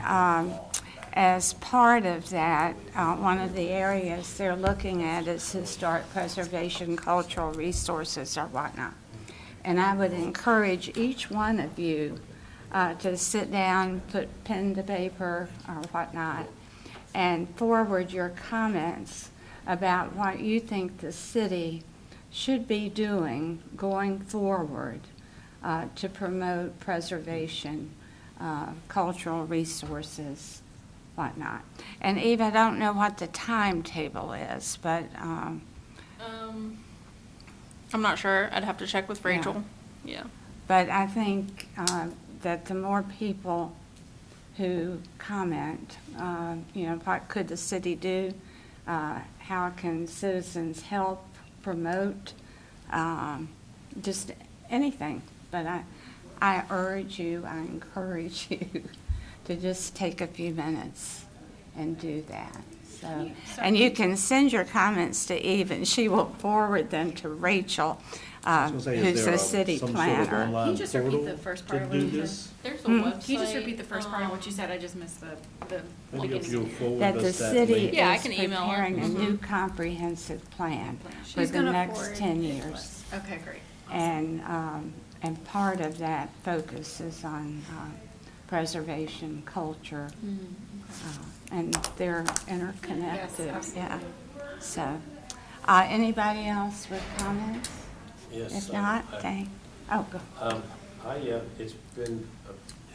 as part of that, one of the areas they're looking at is historic preservation, cultural resources or whatnot. And I would encourage each one of you to sit down, put pen to paper or whatnot, and forward your comments about what you think the city should be doing going forward to promote preservation, cultural resources, whatnot. And Eve, I don't know what the timetable is, but I'm not sure. I'd have to check with Rachel. Yeah. but I think that the more people who comment, what could the city do? How can citizens help promote, just anything. But I urge you, I encourage you to just take a few minutes and do that. So, and you can send your comments to Eve, and she will forward them to Rachel, who's the city planner. Can you just repeat the first part of what you said? There's a website. Can you just repeat the first part of what you said? I just missed the Maybe if you'll beginning. forward That the us that city link. Yeah, I is can email her. preparing a new comprehensive plan for She's the gonna next forward 10 it to years. us. Okay, great. Awesome. And part of that focus is on preservation, culture, and they're interconnected. Yes, Yeah. So, anybody else with comments? Yes. If not, go. It's been,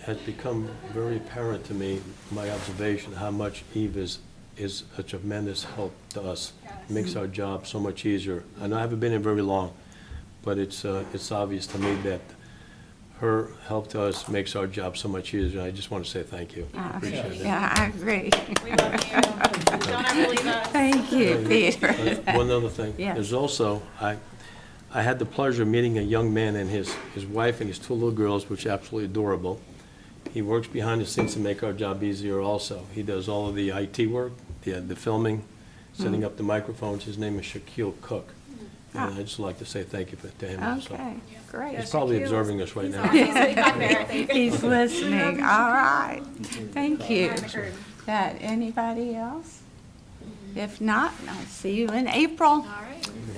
has become very apparent to me, my observation, how much Eve is a tremendous help to us. It makes our job so much easier. I know I haven't been here very long, but it's obvious to me that her help to us makes our job so much easier. I just want to say thank you. Appreciate it. Yeah, I agree. We love you. Don't ever leave us. Thank you, Peter. One other thing. Yes. There's also, I had the pleasure of meeting a young man and his wife and his two little girls, which are absolutely adorable. He works behind the scenes to make our job easier also. He does all of the IT work, the filming, setting up the microphones. His name is Shaquille Cook. And I'd just like to say thank you to him also. Okay, great. He's probably observing us right now. He's listening. All right. Thank you. Behind the curtain. That anybody else? If not, I'll see you in April. All right.